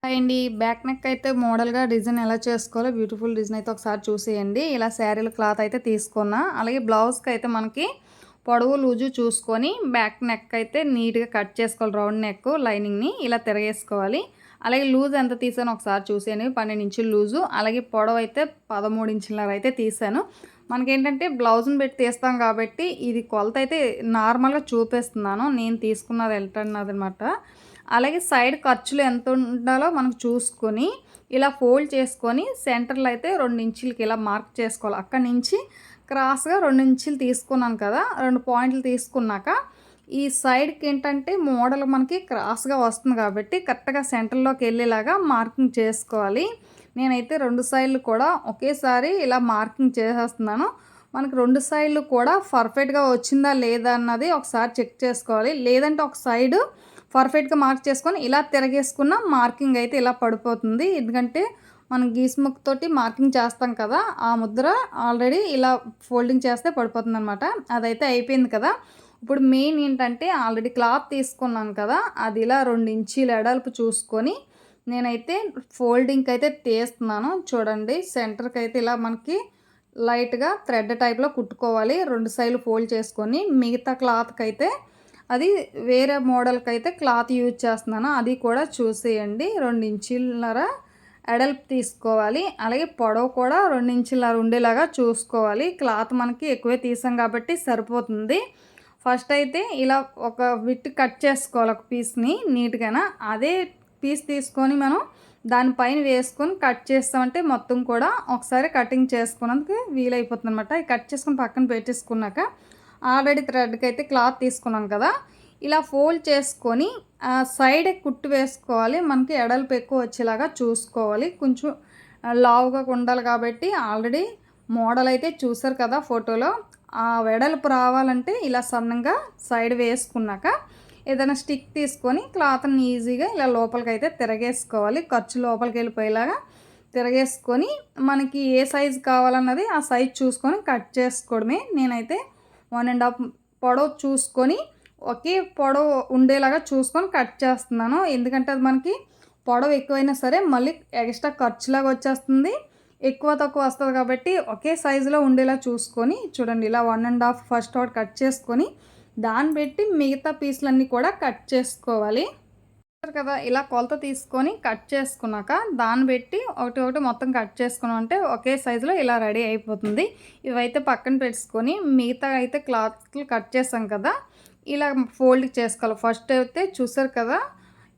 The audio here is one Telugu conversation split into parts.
హాయ్ అండి. బ్యాక్ నెక్ అయితే మోడల్‌గా డిజైన్ ఎలా చేసుకోవాలో బ్యూటిఫుల్ డిజైన్ అయితే ఒకసారి చూసేయండి. ఇలా శారీల క్లాత్ అయితే తీసుకున్నా. అలాగే బ్లౌజ్‌కైతే మనకి పొడవు, లూజు చూసుకొని బ్యాక్ నెక్ అయితే నీట్‌గా కట్ చేసుకోవాలి. రౌండ్ నెక్ లైనింగ్‌ని ఇలా తిరగేసుకోవాలి. అలాగే లూజ్ ఎంత తీసానో ఒకసారి చూసేయండి. 12 ఇంచులు లూజు. అలాగే పొడవు అయితే 13 ఇంచులన్నర అయితే తీసాను. మనకేంటంటే బ్లౌజ్‌ని పెట్టి తీస్తాం కాబట్టి ఇది కొలత అయితే నార్మల్‌గా చూపిస్తున్నాను. నేను తీసుకున్నది ఎంతన్నదనమాట. అలాగే సైడ్ ఖర్చులు ఎంత ఉండాలో మనకు చూసుకొని ఇలా ఫోల్డ్ చేసుకొని సెంటర్లో అయితే 2 ఇంచులకి ఇలా మార్క్ చేసుకోవాలి. అక్కడి నుంచి క్రాస్‌గా 2 ఇంచులు తీసుకున్నాను కదా! 2 పాయింట్లు తీసుకున్నాక ఈ సైడ్‌కి ఏంటంటే మోడల్ మనకి క్రాస్‌గా వస్తుంది కాబట్టి కరెక్ట్‌గా సెంటర్‌లోకి వెళ్ళేలాగా మార్కింగ్ చేసుకోవాలి. నేనైతే 2 సైడ్లు కూడా ఒకేసారి ఇలా మార్కింగ్ చేసేస్తున్నాను. మనకు 2 సైడ్లు కూడా పర్ఫెక్ట్‌గా వచ్చిందా లేదా అన్నది ఒకసారి చెక్ చేసుకోవాలి. లేదంటే ఒక సైడు పర్ఫెక్ట్‌గా మార్క్ చేసుకొని ఇలా తిరగేసుకున్న మార్కింగ్ అయితే ఇలా పడిపోతుంది. ఎందుకంటే మనం గీసుముక్కతోటి మార్కింగ్ చేస్తాం కదా! ఆ ముద్ర ఆల్రెడీ ఇలా ఫోల్డింగ్ చేస్తే పడిపోతుందనమాట. అదైతే అయిపోయింది కదా! ఇప్పుడు మెయిన్ ఏంటంటే ఆల్రెడీ క్లాత్ తీసుకున్నాను కదా! అది ఇలా 2 ఇంచీల ఎడల్పు చూసుకొని నేనైతే ఫోల్డింగ్‌కి అయితే తీస్తున్నాను. చూడండి సెంటర్‌కైతే ఇలా మనకి లైట్‌గా థ్రెడ్ టైప్‌లో కుట్టుకోవాలి. 2 సైడ్లు ఫోల్డ్ చేసుకొని మిగతా క్లాత్‌కైతే అది వేరే మోడల్‌కైతే క్లాత్ యూజ్ చేస్తున్నాను. అది కూడా చూసేయండి. 2 ఇంచులన్నర ఎడల్పు తీసుకోవాలి. అలాగే పొడవు కూడా 2 ఇంచులన్నర ఉండేలాగా చూసుకోవాలి. క్లాత్ మనకి ఎక్కువే తీసాం కాబట్టి సరిపోతుంది. ఫస్ట్ అయితే ఇలా ఒక విడ్త్ కట్ చేసుకోవాలి ఒక పీస్‌ని నీట్‌గాన. అదే పీస్ తీసుకొని మనం దానిపైన వేసుకొని కట్ చేస్తామంటే మొత్తం కూడా ఒకసారి కటింగ్ చేసుకున్నందుకు వీలైపోతుందనమాట. కట్ చేసుకొని పక్కన పెట్టేసుకున్నాక ఆల్రెడీ థ్రెడ్‌కి అయితే క్లాత్ తీసుకున్నాం కదా! ఇలా ఫోల్డ్ చేసుకొని సైడ్ కుట్టు వేసుకోవాలి. మనకి ఎడల్పు ఎక్కువ వచ్చేలాగా చూసుకోవాలి. కొంచెం లావుగా ఉండాలి కాబట్టి ఆల్రెడీ మోడల్ అయితే చూసారు కదా ఫోటోలో. ఆ వెడల్పు రావాలంటే ఇలా సన్నంగా సైడ్ వేసుకున్నాక ఏదైనా స్టిక్ తీసుకొని క్లాత్‌ని ఈజీగా ఇలా లోపలికైతే తిరగేసుకోవాలి. ఖర్చు లోపలికి వెళ్ళిపోయేలాగా తిరగేసుకొని మనకి ఏ సైజు కావాలన్నది ఆ సైజ్ చూసుకొని కట్ చేసుకోవడమే. నేనైతే 1 పొడవు చూసుకొని ఒకే పొడవు ఉండేలాగా చూసుకొని కట్ చేస్తున్నాను. ఎందుకంటే అది మనకి పొడవు ఎక్కువైనా సరే మళ్ళీ ఎక్స్ట్రా ఖర్చులాగా వచ్చేస్తుంది. ఎక్కువ తక్కువ వస్తది కాబట్టి ఒకే సైజులో ఉండేలా చూసుకొని చూడండి ఇలా 1 ఫస్ట్ ఒకటి కట్ చేసుకొని దాన్ని పెట్టి మిగతా పీసులన్నీ కూడా కట్ చేసుకోవాలి. కదా ఇలా కొలత తీసుకొని కట్ చేసుకున్నాక దాన్ని పెట్టి ఒకటి ఒకటి మొత్తం కట్ చేసుకున్నాం అంటే ఒకే సైజులో ఇలా రెడీ అయిపోతుంది. ఇవైతే పక్కన పెట్టుకొని మిగతా అయితే క్లాత్లు కట్ చేసాం కదా! ఇలా ఫోల్డ్ చేసుకోవాలి. ఫస్ట్ అయితే చూసారు కదా!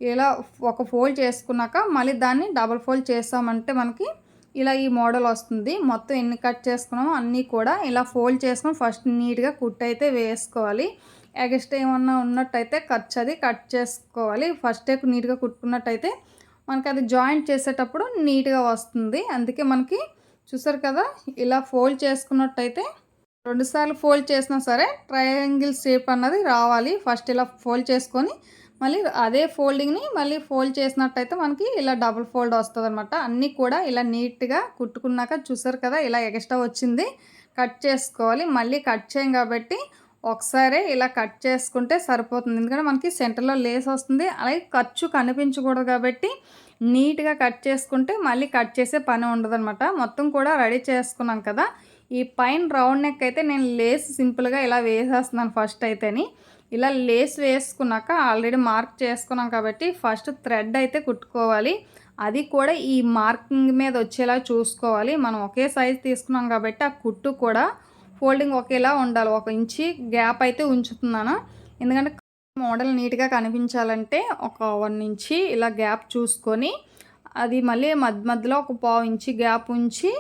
ఇలా ఒక ఫోల్డ్ చేసుకున్నాక మళ్ళీ దాన్ని డబుల్ ఫోల్డ్ చేసామంటే మనకి ఇలా ఈ మోడల్ వస్తుంది. మొత్తం ఎన్ని కట్ చేసుకున్నామో అన్నీ కూడా ఇలా ఫోల్డ్ చేసుకొని ఫస్ట్ నీట్‌గా కుట్టయితే వేసుకోవాలి. ఎక్స్ట్రా ఏమన్నా ఉన్నట్టయితే ఖర్చు అది కట్ చేసుకోవాలి. ఫస్టే నీట్‌గా కుట్టుకున్నట్టయితే మనకి అది జాయింట్ చేసేటప్పుడు నీట్‌గా వస్తుంది. అందుకే మనకి చూసారు కదా! ఇలా ఫోల్డ్ చేసుకున్నట్టయితే 2 సార్లు ఫోల్డ్ చేసినా సరే ట్రయాంగిల్ షేప్ అన్నది రావాలి. ఫస్ట్ ఇలా ఫోల్డ్ చేసుకొని మళ్ళీ అదే ఫోల్డింగ్‌ని మళ్ళీ ఫోల్డ్ చేసినట్టయితే మనకి ఇలా డబుల్ ఫోల్డ్ వస్తదనమాట. అన్నీ కూడా ఇలా నీట్‌గా కుట్టుకున్నాక చూసారు కదా! ఇలా ఎక్స్ట్రా వచ్చింది కట్ చేసుకోవాలి. మళ్ళీ కట్ చేయం కాబట్టి ఒకసారే ఇలా కట్ చేసుకుంటే సరిపోతుంది. ఎందుకంటే మనకి సెంటర్‌లో లేస్ వస్తుంది. అలాగే ఖర్చు కనిపించకూడదు కాబట్టి నీట్‌గా కట్ చేసుకుంటే మళ్ళీ కట్ చేసే పని ఉండదనమాట. మొత్తం కూడా రెడీ చేసుకున్నాం కదా! ఈ పైన రౌండ్ నెక్ అయితే నేను లేస్ సింపుల్‌గా ఇలా వేసేస్తున్నాను ఫస్ట్ అయితేని. ఇలా లేస్ వేసుకున్నాక ఆల్రెడీ మార్క్ చేసుకున్నాం కాబట్టి ఫస్ట్ థ్రెడ్ అయితే కుట్టుకోవాలి. అది కూడా ఈ మార్కింగ్ మీద వచ్చేలా చూసుకోవాలి. మనం ఒకే సైజ్ తీసుకున్నాం కాబట్టి ఆ కుట్టు కూడా ఫోల్డింగ్ ఒకేలా ఉండాలి. 1 ఇంచి గ్యాప్ అయితే ఉంచుతున్నాను. ఎందుకంటే మోడల్ నీట్‌గా కనిపించాలంటే ఒక 1 ఇంచి ఇలా గ్యాప్ చూసుకొని అది మళ్ళీ మధ్యలో ఒక పావు ఇంచి గ్యాప్ ఉంచి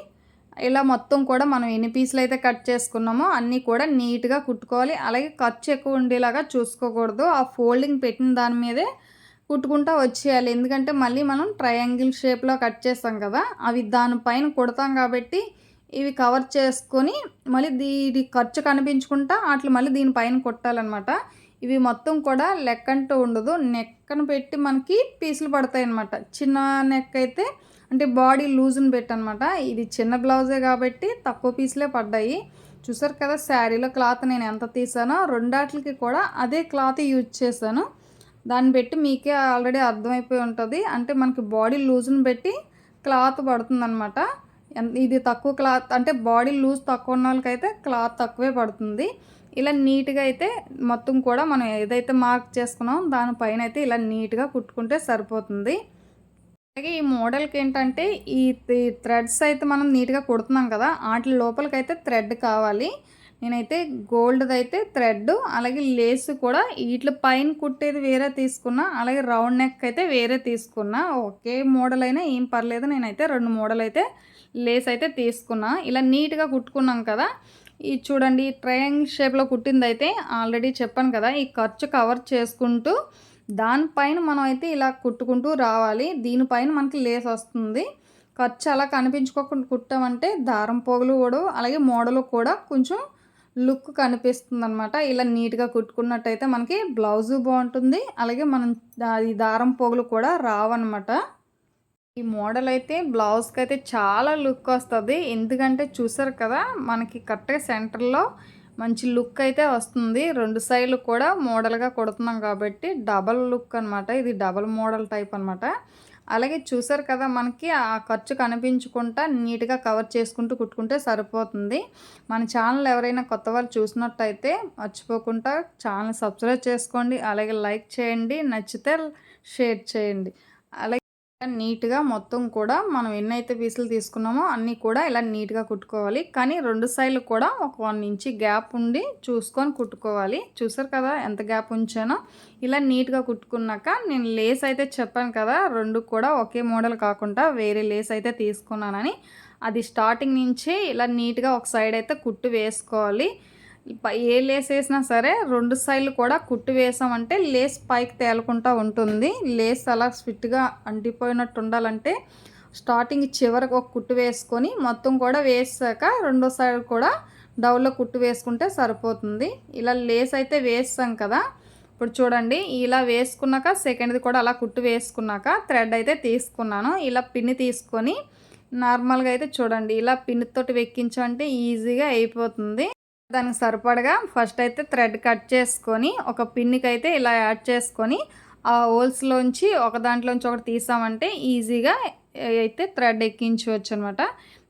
ఇలా మొత్తం కూడా మనం ఎన్ని పీసులైతే కట్ చేసుకున్నామో అన్నీ కూడా నీట్‌గా కుట్టుకోవాలి. అలాగే ఖర్చు ఎక్కువ ఉండేలాగా చూసుకోకూడదు. ఆ ఫోల్డింగ్ పెట్టిన దాని మీదే కుట్టుకుంటా వచ్చేయాలి. ఎందుకంటే మళ్ళీ మనం ట్రయాంగిల్ షేప్‌లో కట్ చేస్తాం కదా! అవి దానిపైన కుడతాం కాబట్టి ఇవి కవర్ చేసుకొని మళ్ళీ దీని ఖర్చు కనిపించకుండా ఆటిని మళ్ళీ దీనిపైన కుట్టాలనమాట. ఇవి మొత్తం కూడా లెక్కంటూ ఉండదు. నెక్కన పెట్టి మనకి పీసులు పడతాయన్నమాట. చిన్న నెక్ అయితే అంటే బాడీ లూజ్‌ని పెట్టనమాట. ఇది చిన్న బ్లౌజే కాబట్టి తక్కువ పీసులే పడ్డాయి. చూసారు కదా! శారీలో క్లాత్ నేను ఎంత తీసానో రెండాట్లకి కూడా అదే క్లాత్ యూజ్ చేశాను. దాన్ని బట్టి మీకే ఆల్రెడీ అర్థమైపోయి ఉంటుంది. అంటే మనకి బాడీ లూజ్‌ని బట్టి క్లాత్ పడుతుందనమాట. ఇది తక్కువ క్లాత్ అంటే బాడీ లూజ్ తక్కువ ఉన్నోళ్ళకైతే క్లాత్ తక్కువే పడుతుంది. ఇలా నీట్‌గా అయితే మొత్తం కూడా మనం ఏదైతే మార్క్ చేసుకున్నామో దానిపైన అయితే ఇలా నీట్‌గా కుట్టుకుంటే సరిపోతుంది. అలాగే ఈ మోడల్‌కేంటంటే ఈ థ్రెడ్స్ అయితే మనం నీట్‌గా కుడుతున్నాం కదా! ఆటిల లోపలికైతే థ్రెడ్ కావాలి. నేనైతే గోల్డ్‌దైతే థ్రెడ్ అలాగే లేస్ కూడా ఈట్ల పైన కుట్టేది వేరే తీసుకున్నా. అలాగే రౌండ్ నెక్ అయితే వేరే తీసుకున్నా. ఒకే మోడల్ అయినా ఏం పర్లేదు. నేనైతే 2 మోడల్ అయితే లేస్ అయితే తీసుకున్నా. ఇలా నీట్‌గా కుట్టుకున్నాం కదా! ఇది చూడండి ట్రయాంగిల్ షేప్‌లో కుట్టిందైతే ఆల్రెడీ చెప్పాను కదా! ఈ ఖర్చు కవర్ చేసుకుంటూ దానిపైన మనం అయితే ఇలా కుట్టుకుంటూ రావాలి. దీనిపైన మనకి లేస్ వస్తుంది. ఖర్చు అలా కనిపించుకోకుండా కుట్టామంటే దారం పోగులు కూడా అలాగే మోడలు కూడా కొంచెం లుక్ కనిపిస్తుందనమాట. ఇలా నీట్‌గా కుట్టుకున్నట్టయితే మనకి బ్లౌజు బావుంటుంది. అలాగే మనం ఈ దారం పోగులు కూడా రావన్నమాట. ఈ మోడల్ అయితే బ్లౌజ్‌కైతే చాలా లుక్ వస్తది. ఎందుకంటే చూసారు కదా! మనకి కరెక్ట్‌గా సెంటర్‌లో మంచి లుక్ అయితే వస్తుంది. 2 సైడ్‌లు కూడా మోడల్‌గా కుడుతున్నాం కాబట్టి డబల్ లుక్ అనమాట. ఇది డబల్ మోడల్ టైప్ అనమాట. అలాగే చూసారు కదా! మనకి ఆ ఖర్చు కనిపించకుండా నీట్‌గా కవర్ చేసుకుంటూ కుట్టుకుంటే సరిపోతుంది. మన ఛానల్ ఎవరైనా కొత్త వాళ్ళు చూసినట్టయితే మర్చిపోకుండా ఛానల్ సబ్స్క్రైబ్ చేసుకోండి. అలాగే లైక్ చేయండి. నచ్చితే షేర్ చేయండి. అలాగే నీట్‌గా మొత్తం కూడా మనం ఎన్నైతే పీసులు తీసుకున్నామో అన్నీ కూడా ఇలా నీట్‌గా కుట్టుకోవాలి. కానీ 2 సైడ్‌లు కూడా ఒక 1 ఇంచ్ గ్యాప్ ఉండి చూసుకొని కుట్టుకోవాలి. చూసారు కదా! ఎంత గ్యాప్ ఉంచానో. ఇలా నీట్‌గా కుట్టుకున్నాక నేను లేస్ అయితే చెప్పాను కదా! 2 కూడా ఒకే మోడల్ కాకుండా వేరే లేస్ అయితే తీసుకున్నానని. అది స్టార్టింగ్ నుంచే ఇలా నీట్‌గా ఒక సైడ్ అయితే కుట్టు వేసుకోవాలి. ఏ లేస్ వేసినా సరే 2 సైడ్‌లు కూడా కుట్టు వేసామంటే లేస్ పైకి తేలకుండా ఉంటుంది. లేస్ అలా ఫిట్‌గా అంటిపోయినట్టు ఉండాలంటే స్టార్టింగ్ చివరికి ఒక కుట్టు వేసుకొని మొత్తం కూడా వేసాక రెండో సైడ్ కూడా డౌన్‌లో కుట్టు వేసుకుంటే సరిపోతుంది. ఇలా లేస్ అయితే వేసాం కదా! ఇప్పుడు చూడండి ఇలా వేసుకున్నాక సెకండ్‌ది కూడా అలా కుట్టు వేసుకున్నాక థ్రెడ్ అయితే తీసుకున్నాను. ఇలా పిన్ని తీసుకొని నార్మల్‌గా అయితే చూడండి ఇలా పిన్నితోటి వెక్కించామంటే ఈజీగా అయిపోతుంది. దానికి సరిపడగా ఫస్ట్ అయితే థ్రెడ్ కట్ చేసుకొని ఒక పిన్నికైతే ఇలా యాడ్ చేసుకొని ఆ హోల్స్‌లోంచి ఒక దాంట్లోంచి ఒకటి తీసామంటే ఈజీగా అయితే థ్రెడ్ ఎక్కించవచ్చు అనమాట.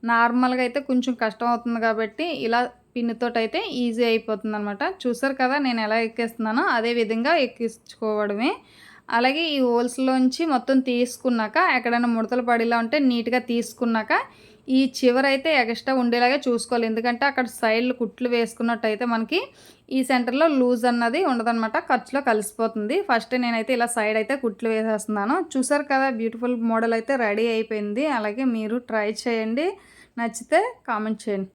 నార్మల్‌గా అయితే కొంచెం కష్టం అవుతుంది కాబట్టి ఇలా పిన్నుతోటైతే ఈజీ అయిపోతుందనమాట. చూసారు కదా నేను ఎలా ఎక్కిస్తున్నానో అదే విధంగా ఎక్కించుకోవడమే. అలాగే ఈ హోల్స్‌లోంచి మొత్తం తీసుకున్నాక ఎక్కడైనా ముడతలు పడేలా ఉంటే నీట్‌గా తీసుకున్నాక ఈ చివరైతే ఎక్స్ట్రా ఉండేలాగా చూసుకోవాలి. ఎందుకంటే అక్కడ సైడ్‌లు కుట్లు వేసుకున్నట్టయితే మనకి ఈ సెంటర్‌లో లూజ్ అన్నది ఉండదనమాట. ఖర్చులో కలిసిపోతుంది. ఫస్ట్ నేనైతే ఇలా సైడ్ అయితే కుట్లు వేసేస్తున్నాను. చూసారు కదా! బ్యూటిఫుల్ మోడల్ అయితే రెడీ అయిపోయింది. అలాగే మీరు ట్రై చేయండి. నచ్చితే కామెంట్ చేయండి.